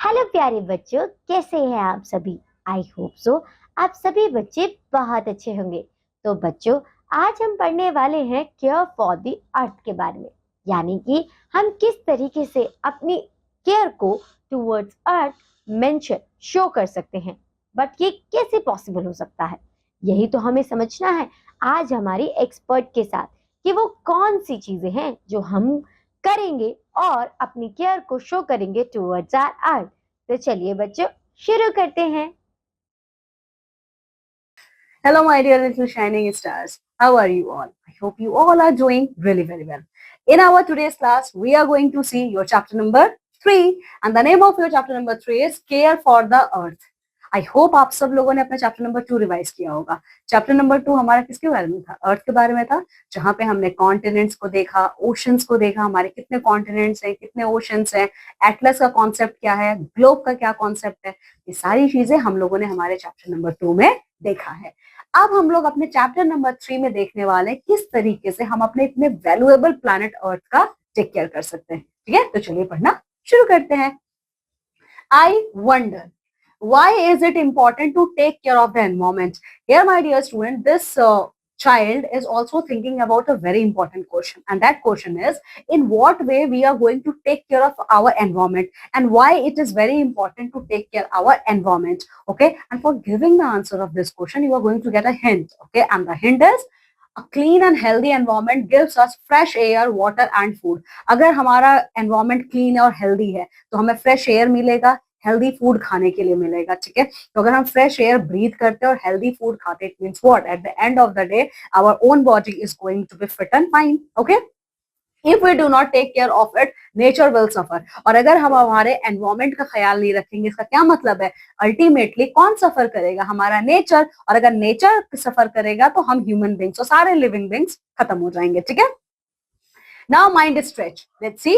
Hello प्यारे बच्चों, कैसे हैं आप सभी। आई होप सो आप सभी बच्चे बहुत अच्छे होंगे। तो बच्चों, आज हम पढ़ने वाले हैं केयर फॉर द अर्थ के बारे में, यानी कि हम किस तरीके से अपनी केयर को टुवर्ड्स अर्थ मेंशन शो कर सकते हैं। बट ये कैसे पॉसिबल हो सकता है, यही तो हमें समझना है आज हमारी एक्सपर्ट के साथ कि वो कौन सी चीजें हैं जो हम करेंगे और अपनी केयर को शो करेंगे टुवर्ड्स आवर अर्थ। तो चलिए बच्चों, शुरू करते हैं। Hello, my dear little shining stars. How are you all? I hope you all are doing really very well. In our today's class, we are going to see your chapter number 3, and the name of your chapter number 3 is Care for the Earth. I hope आप सब लोगों ने अपना chapter number 2 revise किया होगा। Chapter number 2 हमारा किसके बारे में था? अर्थ के बारे में था, जहां पे हमने कॉन्टिनेंट्स को देखा, ओशंस को देखा, हमारे कितने कॉन्टिनेंट्स हैं, कितने ओशंस हैं, एटलस का कॉन्सेप्ट क्या है, ग्लोब का क्या कॉन्सेप्ट है, ये सारी चीजें हम लोगों ने हमारे चैप्टर नंबर 2 में देखा है। अब हम लोग अपने चैप्टर नंबर 3 में देखने वाले हैं किस तरीके से हम अपने इतने वैल्यूएबल प्लैनेट अर्थ का टेक केयर कर सकते हैं। ठीक है, तो चलिए पढ़ना शुरू करते हैं। I wonder why is it important to take care of the environment? Here, my dear student, this child is also thinking about a very important question, and that question is, in what way we are going to take care of our environment and why it is very important to take care of our environment. Okay, and for giving the answer of this question, you are going to get a hint. Okay, and the hint is, a clean and healthy environment gives us fresh air, water and food. अगर हमारा environment clean और healthy है तो हमें fresh air मिलेगा, healthy food खाने के लिए मिलेगा। ठीक है, तो अगर हम फ्रेश एयर ब्रीथ करते हैं और हेल्दी फूड खाते, it means what, at the end of the day our own body is going to be fit and fine. Okay, if we do not take care of it, nature will suffer. और अगर हम हमारे environment का ख्याल नहीं रखेंगे, इसका क्या मतलब है, अल्टीमेटली कौन सफर करेगा, हमारा नेचर। और अगर नेचर सफर करेगा तो हम ह्यूमन बींग्स और सारे लिविंग बींग्स खत्म हो जाएंगे। ठीक है, now mind stretch, let's see.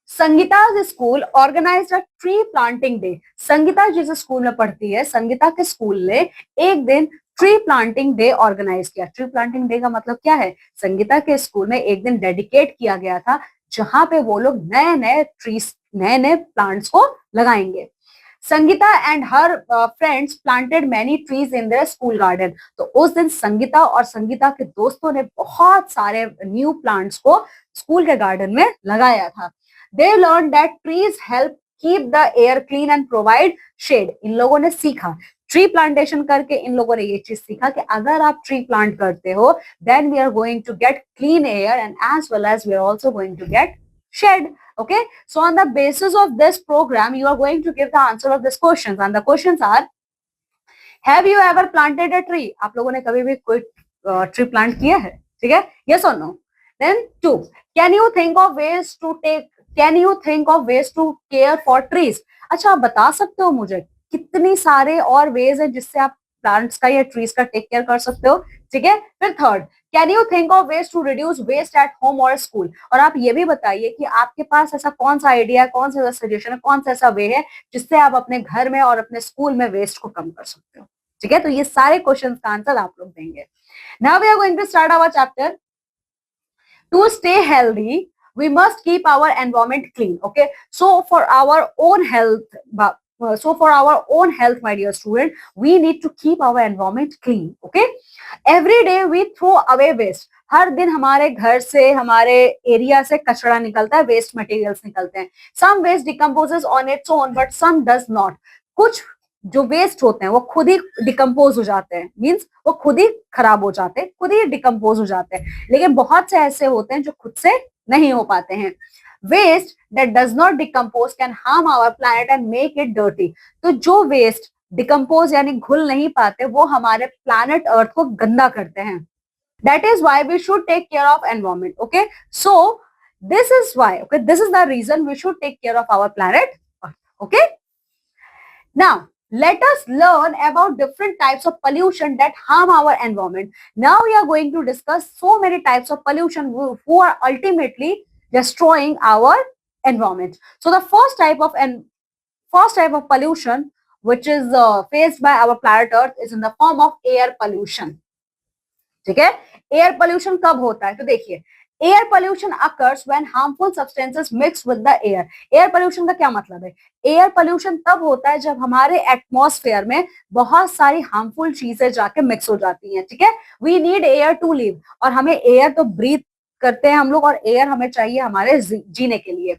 Sangeeta's school organised a tree planting day. Sangeeta जिस स्कूल में पढ़ती है, संगीता के स्कूल ने एक दिन ट्री प्लांटिंग डे ऑर्गेनाइज किया। ट्री प्लांटिंग डे का मतलब क्या है, संगीता के स्कूल में एक दिन डेडिकेट किया गया था जहां पे वो लोग नए नए ट्रीज, नए नए प्लांट्स को लगाएंगे। Sangeeta and her friends planted many trees in their school garden. तो उस दिन संगीता और संगीता के दोस्तों ने बहुत सारे न्यू प्लांट्स को स्कूल के गार्डन में लगाया था। They learned that trees help keep the air clean and provide shade. इन लोगों ने सीखा, ट्री प्लांटेशन करके इन लोगों ने ये चीज सीखा कि अगर आप ट्री प्लांट करते हो, then we are going to get clean air and as well as we are also going to get shade. Okay, so on the basis of this program, you are going to give the answer of this questions, and the questions are, have you ever planted a tree? आप लोगों ने कभी भी कोई tree plant किया है? ठीक है, yes or no? Then 2, can you think of ways to take can you think of ways to care for trees? अच्छा, आप बता सकते हो मुझे कितनी सारे और वेज है जिससे आप प्लांट्स का या ट्रीज का टेक केयर कर सकते हो? ठीक है, फिर 3rd, can you think of ways to reduce waste at home और स्कूल? और आप ये भी बताइए कि आपके पास ऐसा कौन सा आइडिया, कौन सा सजेशन है, कौन सा ऐसा वे है जिससे आप अपने घर में और अपने स्कूल में वेस्ट को कम कर सकते हो। ठीक है, तो ये सारे क्वेश्चन का आंसर आप लोग देंगे। Now we are going to start our chapter. To stay healthy, we must keep our environment clean. Okay, so for our own health, my dear student, we need to keep our environment clean. Okay, every day we throw away waste. हर दिन हमारे घर से, हमारे area से कचरा निकलता है, waste materials निकलते हैं। some waste decomposes on its own but some does not. कुछ जो वेस्ट होते हैं वो खुद ही डिकम्पोज हो जाते हैं, मींस वो खुद ही खराब हो जाते हैं, खुद ही डिकम्पोज हो जाते हैं, लेकिन बहुत से ऐसे होते हैं जो खुद से नहीं हो पाते हैं। Waste that does not decompose can harm our planet and make it dirty. तो जो वेस्ट डिकम्पोज यानी घुल नहीं पाते, वो हमारे प्लैनेट अर्थ को गंदा करते हैं। That is why we should take care of environment. Okay, so this is why, okay, this is the reason we should take care of our planet earth. Okay, now let us learn about different types of pollution that harm our environment. Now we are going to discuss so many types of pollution who are ultimately destroying our environment. So the first type of pollution which is faced by our planet Earth is in the form of air pollution. ठीक है, air pollution कब होता है? तो देखिए, air pollution occurs when harmful substances mix with the air. Air pollution का क्या मतलब है? एयर पोल्यूशन तब होता है जब हमारे एटमॉस्फेयर में बहुत सारी हार्मफुल चीजें जाके मिक्स हो जाती हैं, ठीक है। We need air to live, और हमें एयर तो ब्रीथ करते हैं हम लोग, और एयर हमें चाहिए हमारे जीने के लिए।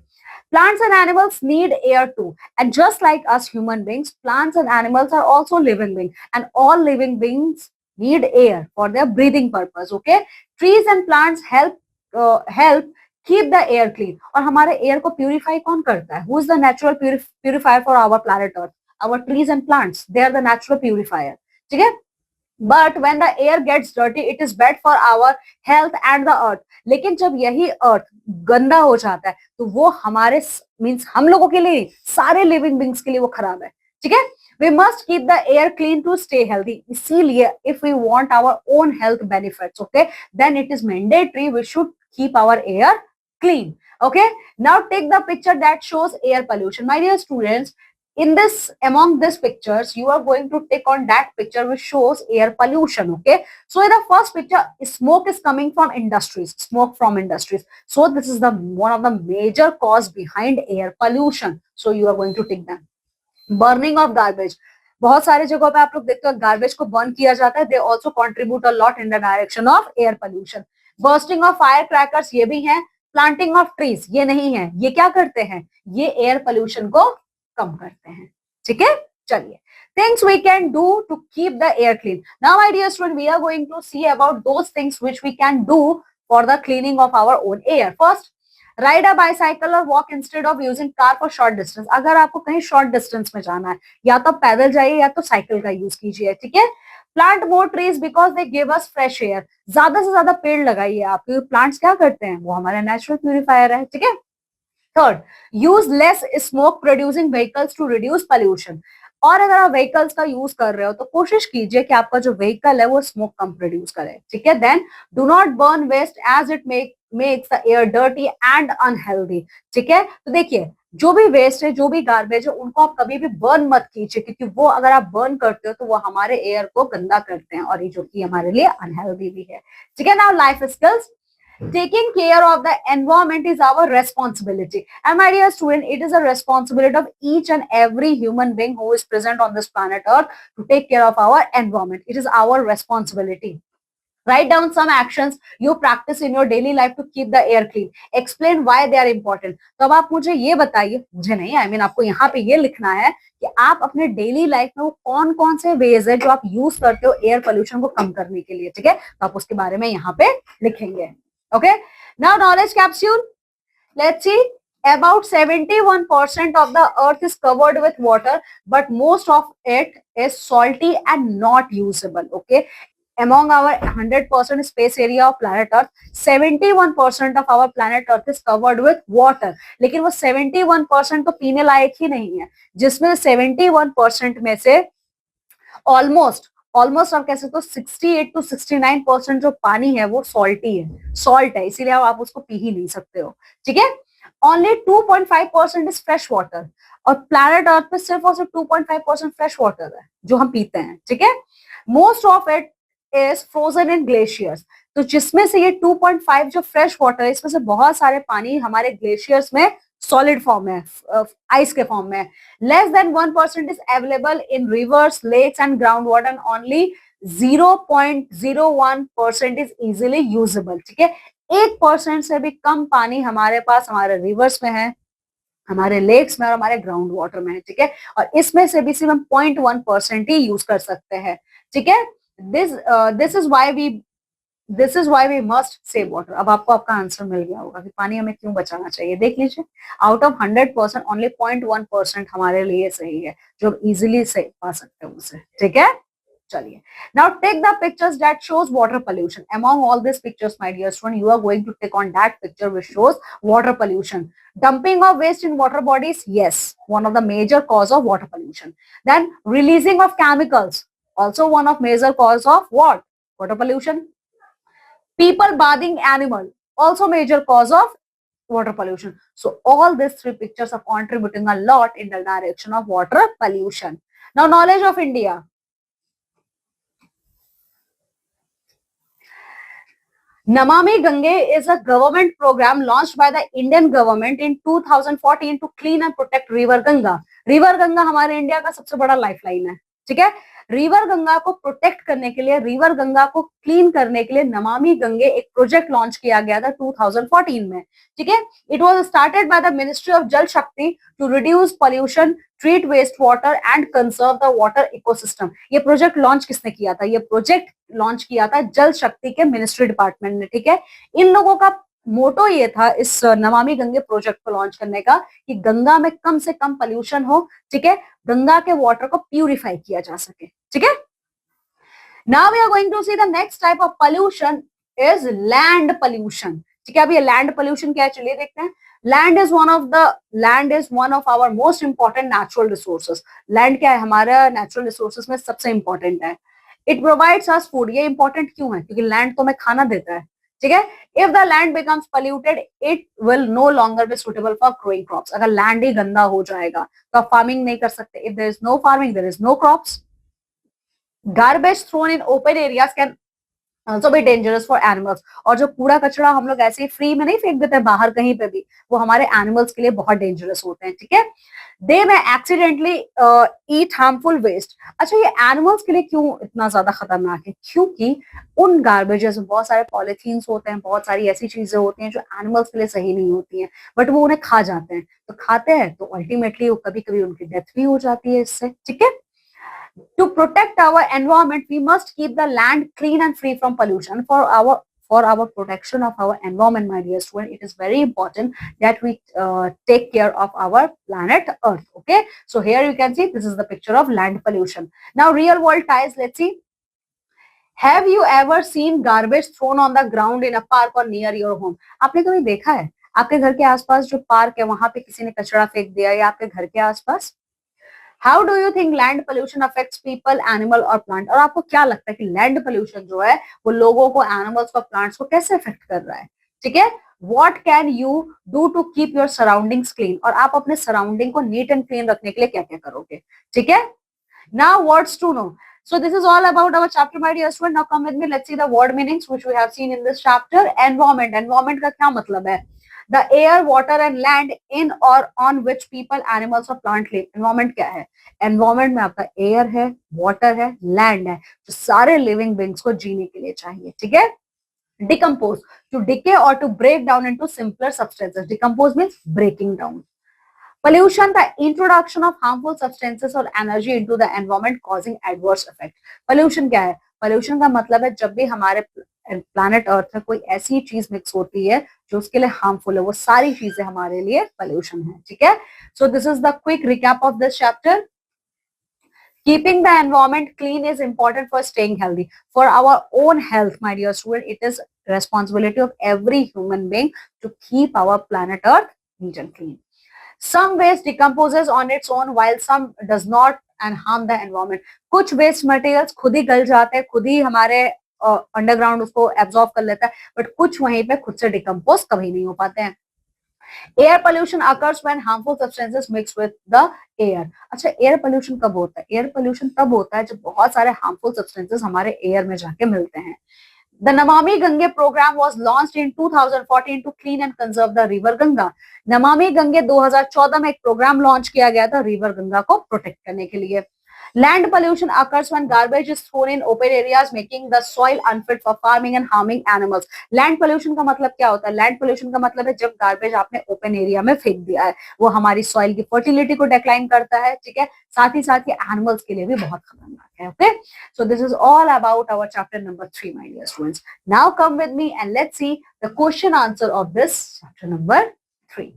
Plants and animals need air too. And just like us human beings, plants and animals are also living beings. And all living beings need air for their breathing purpose. Okay? Trees and plants help keep the air clean. और हमारे air को purify कौन करता है? Who is the natural purifier for our planet Earth? Our trees and plants. They are the natural purifier. ठीक है? But when the air gets dirty, it is bad for our health and the earth. लेकिन जब यही अर्थ गंदा हो जाता है तो वो हमारे मीन्स हम लोगों के लिए, सारे लिविंग बींग्स के लिए वो खराब है, ठीक है। We must keep the air clean to stay healthy. इसीलिए if we want our own health benefits, okay, then it is mandatory we should keep our air clean. Okay, now take the picture that shows air pollution. My dear students, in this, among these pictures, you are going to take on that picture which shows air pollution. Okay, so in the first picture, smoke is coming from industries, smoke from industries. So this is the one of the major cause behind air pollution. So you are going to take them. Burning of garbage. बहुत सारे जगहों पे आप लोग देखते हो garbage को burn किया जाता है. They also contribute a lot in the direction of air pollution. Bursting of firecrackers ये भी है. Planting of trees ये नहीं है. ये क्या करते हैं? ये एयर पोल्यूशन को कम करते हैं, ठीक है। चलिए, things we can do to keep the air clean. Now my dear student, we are going to see about those things which we can do for the cleaning of our own air. First, ride a bicycle or walk instead of using car for short distance. अगर आपको कहीं short distance में जाना है, या तो पैदल जाइए या तो साइकिल का यूज कीजिए, ठीक है। Plant more trees because they give us fresh air. ज्यादा से ज्यादा पेड़ लगाइए आप, क्योंकि प्लांट्स क्या करते हैं? वो हमारे नेचुरल प्यूरिफायर है, ठीक है। Third, use less smoke producing vehicles to reduce pollution. और अगर आप व्हीकल्स का यूज कर रहे हो तो कोशिश कीजिए कि आपका जो व्हीकल है वो स्मोक कम प्रोड्यूस करे, ठीक है। Then do not burn waste as it makes the air dirty and unhealthy, ठीक है। तो देखिए, जो भी वेस्ट है, जो भी गार्बेज है, उनको आप कभी भी बर्न मत कीजिए, क्योंकि वो अगर आप बर्न करते हो तो वो हमारे एयर को गंदा करते हैं, और ये जो कि हमारे लिए अनहेल्दी भी है, ठीक है। Now life skills. Taking care of the environment is our responsibility. And my dear student, it is a responsibility of each and every human being who is present on this planet Earth to take care of our environment. It is our responsibility. Write down some actions you practice in your daily life to keep the air clean. Explain why they are important. तो अब आप मुझे ये बताइए, मुझे नहीं, I mean आपको यहाँ पे ये लिखना है कि आप अपने डेली लाइफ में वो कौन कौन से वेज है जो आप यूज करते हो एयर पोल्यूशन को कम करने के लिए, ठीक है। तो आप उसके बारे में यहाँ पे लिखेंगे। Okay, now knowledge capsule. Let's see. About 71% of the earth is covered with water, but most of it is salty and not usable. Okay, among our 100% space area of planet Earth, 71% of our planet Earth is covered with water. लेकिन वो 71% तो पीने लायक ही नहीं है, जिसमें 71% में से almost आप कह सकते हो 68 to 69% जो पानी है वो सॉल्टी है, सॉल्ट है, इसीलिए आप उसको पी ही नहीं सकते हो, ठीक है। ओनली 2.5% इज फ्रेश वाटर, और प्लैनेट अर्थ पे सिर्फ और सिर्फ 2.5% फ्रेश वाटर है जो हम पीते हैं, ठीक है। Most of it is frozen in glaciers, तो जिसमें से ये 2.5 जो फ्रेश वाटर है, इसमें से बहुत सारे पानी हमारे ग्लेशियर्स में सॉलिड फॉर्म में, आइस के फॉर्म में। Less than 1% is available in rivers, lakes and ground water, and only 0.01% is easily usable, ठीक है। 1% से भी कम पानी हमारे पास हमारे रिवर्स में है, हमारे लेक्स में और हमारे ग्राउंड वाटर में है, ठीक है। और इसमें से भी सिर्फ हम 0.1% ही यूज कर सकते हैं, ठीक है। This is why we must save water. अब आपको आपका आंसर मिल गया होगा कि पानी हमें क्यों बचाना चाहिए। देख लीजिए, आउट ऑफ 100% ओनली 0.1% हमारे लिए सही है, जो इजिली से पा सकते हैं उसे, ठीक है। चलिए, now take the pictures that shows water pollution. Among all these pictures, my dear student, you are going to take on that picture which shows water pollution. Dumping of waste in water bodies, yes, one of the major cause of water pollution. Then releasing of chemicals, also one of major cause of what? Water pollution. People bathing animal, also major cause of water pollution. So all these three pictures are contributing a lot in the direction of water pollution. Now knowledge of India. Namami Gange is a government program launched by the Indian government in 2014 to clean and protect river Ganga. River Ganga हमारे India का सबसे बड़ा lifeline है, ठीक है। River Ganga को protect करने के लिए, रिवर गंगा को क्लीन करने के लिए नमामि गंगे एक प्रोजेक्ट लॉन्च किया गया था 2014 में, ठीक है। It was started by the ministry of Jal Shakti to reduce pollution, treat waste water and conserve the water ecosystem. ये प्रोजेक्ट लॉन्च किसने किया था? ये प्रोजेक्ट लॉन्च किया था जल शक्ति के मिनिस्ट्री डिपार्टमेंट ने, ठीक है। इन लोगों का मोटो ये था इस नमामि गंगे प्रोजेक्ट को लॉन्च करने का कि गंगा में कम से कम पोल्यूशन हो, ठीक है, गंगा के वाटर को प्यूरिफाई किया जा सके, ठीक है। Now we are going to see the next type of pollution is land pollution, ठीक है। अब ये लैंड पोल्यूशन क्या है, चलिए देखते हैं। Land is one of our most important natural resources. Land क्या है? हमारा नेचुरल रिसोर्सेज में सबसे इंपॉर्टेंट है। It provides us food. ये इंपॉर्टेंट क्यों है? क्योंकि लैंड तो हमें खाना देता है, ठीक है। If the land becomes polluted it will no longer be suitable for growing crops. अगर लैंड ही गंदा हो जाएगा तो आप फार्मिंग नहीं कर सकते। If there is no farming there is no crops. Garbage thrown in open areas can also be dangerous for animals. और जो कूड़ा कचरा हम लोग ऐसे ही फ्री में नहीं फेंक देते हैं बाहर कहीं पे भी, वो हमारे एनिमल्स के लिए बहुत डेंजरस होते हैं, ठीक है। दे में एक्सीडेंटली ईट हार्मफुल वेस्ट। अच्छा, ये एनिमल्स के लिए क्यों इतना ज्यादा खतरनाक है? क्योंकि उन गार्बेजेस में बहुत सारे पॉलिथीन्स होते हैं, बहुत सारी ऐसी चीजें होती हैं जो एनिमल्स के लिए सही नहीं होती हैं, बट वो उन्हें खा जाते हैं। तो खाते हैं तो अल्टीमेटली कभी कभी उनकी डेथ भी हो जाती है इससे, ठीक है। To protect our environment, we must keep the land clean and free from pollution. For our protection of our environment, my dear student, it is very important that we take care of our planet Earth. Okay, so here you can see this is the picture of land pollution. Now, real world ties. Let's see. Have you ever seen garbage thrown on the ground in a park or near your home? आपने कभी देखा है आपके घर के आसपास जो park है वहां पे किसी ने कचरा फेंक दिया, या आपके घर के आसपास? How do you think land pollution affects people, animal और प्लांट? और आपको क्या लगता है कि लैंड पोल्यूशन जो है वो लोगों को, एनिमल्स को, प्लांट्स को कैसे अफेक्ट कर रहा है, ठीक है। What can you do to keep your surroundings clean? और आप अपने सराउंडिंग को नीट एंड क्लीन रखने के लिए क्या क्या करोगे, ठीक है। Now words to know. So this is all about our chapter, my dear student. Now come with me. Let's see the word meanings which we have seen in this chapter. Environment. Environment का क्या मतलब है? The air, water and land in or on which people, animals or plant live. Environment क्या है? Environment में आपका air है, water है, land है, जो सारे living beings को जीने के लिए चाहिए, ठीक है? Decompose. To decay or to break down into simpler substances. Decompose means breaking down. Pollution, the introduction of harmful substances or energy into the environment causing adverse effect. Pollution क्या है? Pollution का मतलब है जब भी हमारे प्लैनेट अर्थ में कोई ऐसी चीज मिक्स होती है जो उसके लिए हार्मफुल है, वो सारी चीजें हमारे लिए पोल्यूशन है, ठीक है। So this is the quick recap of this chapter. Keeping the environment clean is important for staying healthy. For our own health, my dear student, it is responsibility of every human being to keep our planet Earth neat and clean. Some waste decomposes on its own while some does not and harm the environment. कुछ waste materials खुद ही गल जाते हैं, खुद ही हमारे underground उसको absorb कर लेता है, बट कुछ वहीं पे खुद से डिकम्पोज कभी नहीं हो पाते हैं. Air pollution occurs when harmful substances mix with the air. अच्छा, एयर पोल्यूशन कब होता है? एयर पोल्यूशन तब होता है जब बहुत सारे हार्मफुल सब्सटेंसेस हमारे एयर में जाके मिलते हैं. The Namami Gange program was launched in 2014 to clean and conserve the river Ganga. Namami Gange 2014 में एक प्रोग्राम लॉन्च किया गया था रिवर गंगा को प्रोटेक्ट करने के लिए. Land pollution occurs when garbage is thrown in open areas, making the soil unfit for farming and harming animals. Land pollution का मतलब क्या होता है? Land pollution का मतलब है जब garbage आपने open area में फेंक दिया है, वो हमारी soil की fertility को decline करता है, ठीक है, साथ ही ये animals के लिए भी बहुत खतरनाक है. Okay, so this is all about our chapter number 3, my dear students. Now come with me and let's see the question answer of this chapter number 3.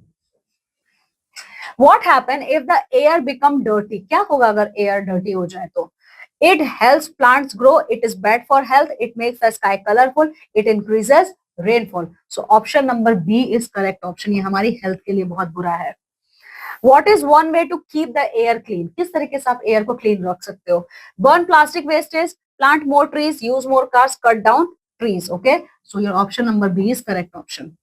What happen if the air become dirty? क्या होगा अगर air dirty हो जाए तो? It helps plants grow. It is bad for health. It makes the sky colorful. It increases rainfall. So option number B is correct option. ये हमारी health के लिए बहुत बुरा है. What is one way to keep the air clean? किस तरीके से आप air को clean रख सकते हो? Burn plastic wastage, plant more trees, use more cars, cut down trees. Okay, so your option number B is correct option.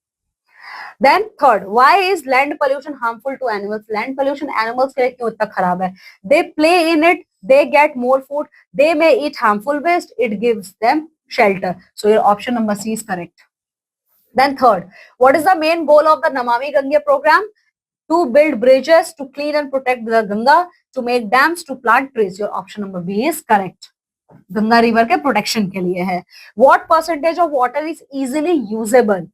Then third, why is land pollution harmful to animals? Land pollution animals के लिए क्यों इतना खराब है? They play in it, they get more food, they may eat harmful waste, it gives them shelter. So your option number C is correct. Then third, what is the main goal of the Namami Gange program? To build bridges, to clean and protect the Ganga, to make dams, to plant trees. Your option number B is correct. Ganga river के protection के लिए है. What percentage of water is easily usable?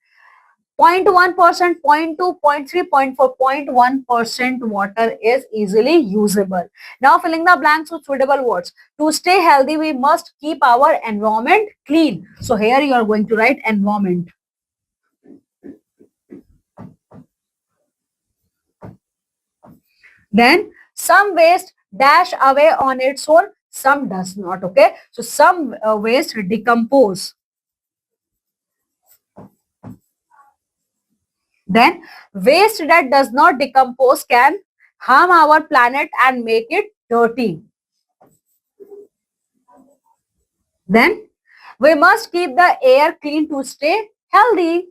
0.1%, 0.2, 0.3, 0.4, 0.1% water is easily usable. Now filling the blanks with suitable words. To stay healthy, we must keep our environment clean. So here you are going to write environment. Then some waste dash away on its own, some does not. Okay, so some waste decompose. Then waste that does not decompose can harm our planet and make it dirty. Then we must keep the air clean to stay healthy.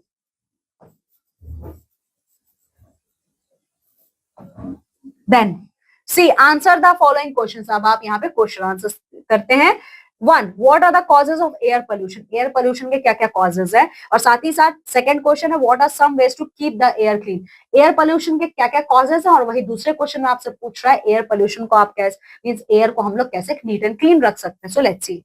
Then see, answer the following questions. अब आप यहाँ पे question answer करते हैं. 1. What are the causes of air pollution? Air pollution के क्या क्या causes है? और साथ ही साथ second question है what are some ways to keep the air clean? Air pollution के क्या क्या causes है? और वही दूसरे क्वेश्चन में आपसे पूछ रहा है air pollution को आप कैसे means air को हम लोग कैसे neat and clean रख सकते हैं. So let's see.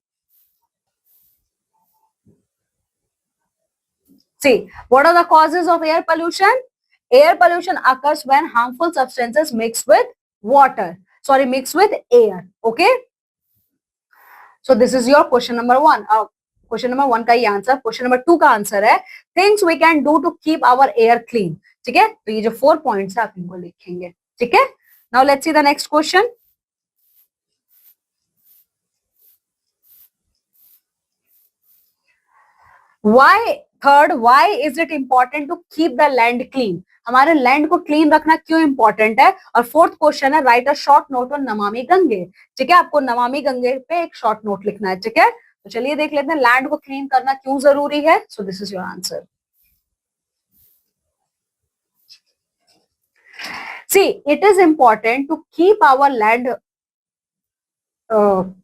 See, what are the causes of air pollution? Air pollution occurs when harmful substances mix with water. Sorry, mix with air. Okay. So this is your question number 1. Question number 1 का ये answer. Question number 2 का answer है things we can do to keep our air clean. ठीक है, तो ये जो 4 points है आप इनको लिखेंगे. ठीक है. Now let's see the next question. Why is it important to keep the land clean? हमारे लैंड को क्लीन रखना क्यों इंपॉर्टेंट है? और फोर्थ क्वेश्चन है right a short note on Namami Gange. ठीक है, आपको नमामि गंगे पे एक शॉर्ट नोट लिखना है. ठीक है, तो चलिए देख लेते हैं लैंड को क्लीन करना क्यों जरूरी है. So this is your answer. See, it is important to keep our land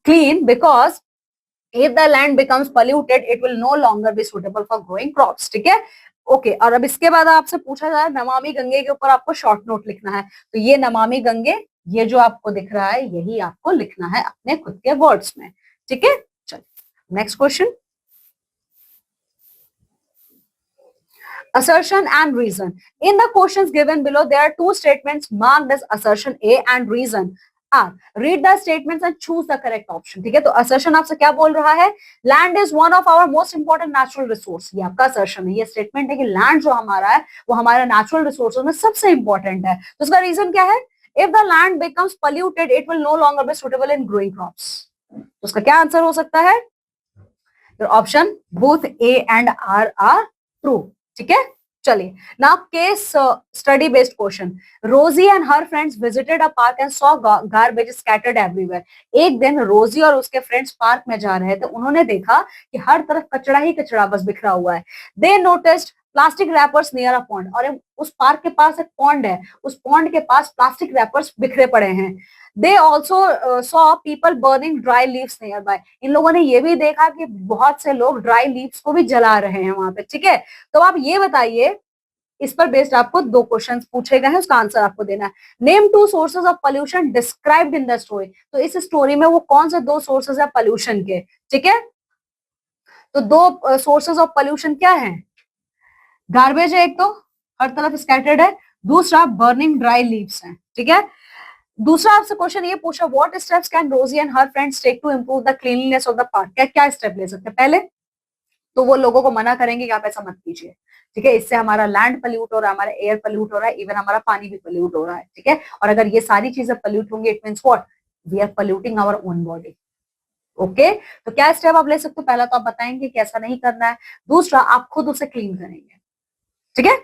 clean because if the land becomes polluted it will no longer be suitable for growing crops. ठीक है, okay. और अब इसके बाद आपसे पूछा जाए नमामि गंगे के ऊपर आपको शॉर्ट नोट लिखना है. तो ये नमामि गंगे, ये जो आपको दिख रहा है यही आपको लिखना है अपने खुद के वर्ड्स में. ठीक है, चलिए next question. Assertion and reason. In the questions given below, there are 2 statements marked as assertion A and reason are. Read the statements and choose the correct option. ठीक है, तो assertion आपसे क्या बोल रहा है? Land is one of our most important natural resource. ये आपका assertion है. ये statement है कि land जो हमारा है वो हमारे natural resources में सबसे important है. तो उसका reason क्या है? If the land becomes polluted, it will no longer be suitable in growing crops. तो उसका क्या आंसर हो सकता है? Your option both A and R are true. ठीक है, चलिए. Now case study based question. Rosie and her friends visited a park and saw garbage scattered everywhere. एक दिन रोजी और उसके फ्रेंड्स पार्क में जा रहे थे. उन्होंने देखा कि हर तरफ कचरा ही कचरा बस बिखरा हुआ है. They noticed plastic wrappers near a pond. और उस पार्क के पास एक पॉन्ड है, उस पॉन्ड के पास प्लास्टिक रैपर्स बिखरे पड़े हैं. They also saw people burning dry leaves nearby. इन लोगों ने ये भी देखा कि बहुत से लोग ड्राई लीव्स को भी जला रहे हैं वहां पे. ठीक है, तो आप ये बताइए, इस पर बेस्ड आपको 2 क्वेश्चंस पूछे गए हैं, उसका आंसर आपको देना है. Name 2 sources of pollution described in the story. तो इस स्टोरी में वो कौन से 2 सोर्सेज है पोल्यूशन के? ठीक है, तो 2 सोर्सेज ऑफ पोल्यूशन क्या है? गार्बेज है एक, तो हर तरफ स्कैटर्ड है. दूसरा बर्निंग ड्राई लीव्स है. ठीक है, दूसरा आपसे क्वेश्चन ये पूछा what steps can Rosie and her friends take to improve the cleanliness of the park. क्या क्या स्टेप ले सकते हैं? पहले तो वो लोगों को मना करेंगे कि आप ऐसा मत कीजिए. ठीक है, इससे हमारा लैंड पल्यूट हो रहा है, हमारा एयर पल्यूट हो रहा है, इवन हमारा पानी भी पल्यूट हो रहा है. ठीक है, और अगर ये सारी चीजें पल्यूट होंगी it means what? We are polluting our own body. Okay, तो क्या स्टेप आप ले सकते हो? पहला तो आप बताएंगे कि ऐसा नहीं करना है. दूसरा आप खुद उसे क्लीन करेंगे. ठीक है,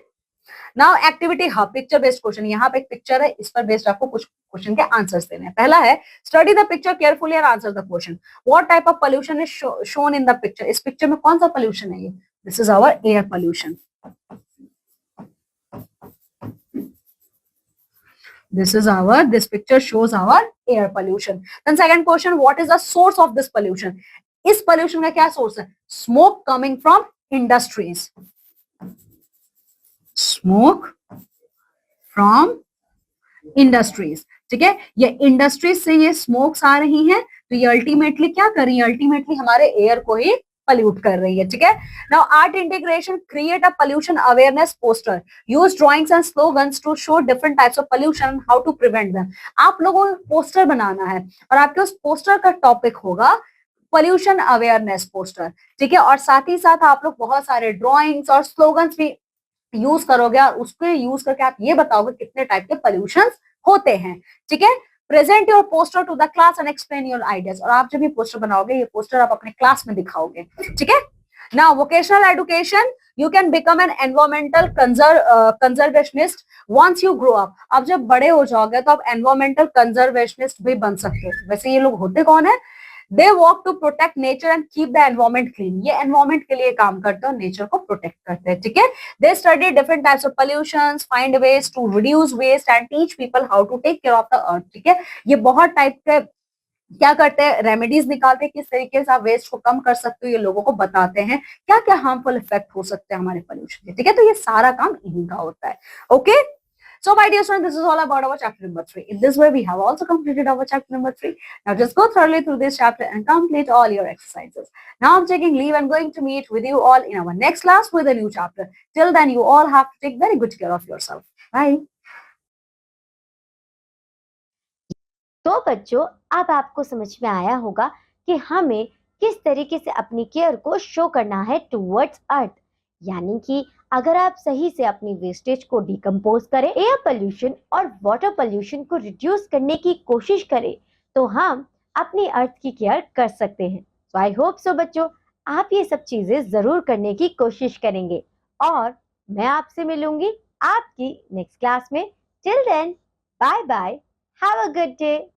now activity hub picture based question. यहाँ पे एक पिक्चर है, इस पर बेस्ड आपको कुछ क्वेश्चन के आंसर्स देने हैं. पहला है study the picture carefully and answer the question. What type of pollution is shown in the picture. इस पिक्चर में कौन सा पोल्यूशन है? ये this is our air pollution. This picture shows our air pollution. Then second question, what is the source of this pollution? इस pollution का क्या source है? Smoke coming from industries. Smoke from industries. ठीक है, ये industries से ये smokes आ रही हैं, तो ये अल्टीमेटली क्या कर रही है, अल्टीमेटली हमारे एयर को ही पल्यूट कर रही है। ठीक है, now art integration create a pollution awareness poster, use drawings and slogans to show different types of pollution, how to prevent them. आप लोगों को पोस्टर बनाना है और आपके उस पोस्टर का टॉपिक होगा पोल्यूशन अवेयरनेस पोस्टर। ठीक है, और साथ ही साथ आप लोग बहुत सारे ड्राइंग्स और स्लोगन्स भी यूज करोगे और उसको यूज करके आप ये बताओगे कितने टाइप के पोल्यूशन होते हैं। ठीक है, present your poster to the class and explain your ideas, और आप जब ये पोस्टर बनाओगे, ये पोस्टर आप अपने क्लास में दिखाओगे। ठीक है, now vocational education, you can become an environmental conservationist once you grow up. अब जब बड़े हो जाओगे तो आप एनवायरमेंटल कंजर्वेशनिस्ट भी बन सकते हो। वैसे ये लोग होते कौन है, they work to protect nature and keep the environment clean. ये एनवायरमेंट के लिए काम करते हैं और नेचर को प्रोटेक्ट करते हैं। ठीक है, they study different types of pollutions, find ways to reduce waste and teach people how to take care of the earth. ठीक है, ये बहुत टाइप के क्या करते हैं, रेमेडीज निकालते हैं, किस तरीके से आप वेस्ट को कम कर सकते हो, ये लोगों को बताते हैं क्या क्या हार्मफुल इफेक्ट हो सकते हैं हमारे पोल्यूशन के। ठीक है, तो ये सारा काम इन्हीं का होता है। Okay, so my dear students, this is all about our chapter number 3. In this way, we have also completed our chapter number 3. Now just go thoroughly through this chapter and complete all your exercises. Now I'm taking leave and going to meet with you all in our next class with a new chapter. Till then, you all have to take very good care of yourself. Bye. तो बच्चों, अब आपको समझ में आया होगा कि हमें किस तरीके से अपनी केयर को शो करना है टुवर्ड्स अर्थ। यानी कि अगर आप सही से अपनी वेस्टेज को डिकम्पोज करें, एयर पोल्यूशन और वाटर पोल्यूशन को रिड्यूस करने की कोशिश करें, तो हम अपनी अर्थ की केयर कर सकते हैं। सो आई होप सो बच्चों, आप ये सब चीजें जरूर करने की कोशिश करेंगे और मैं आपसे मिलूंगी आपकी नेक्स्ट क्लास में। Till then, bye bye, have a good day.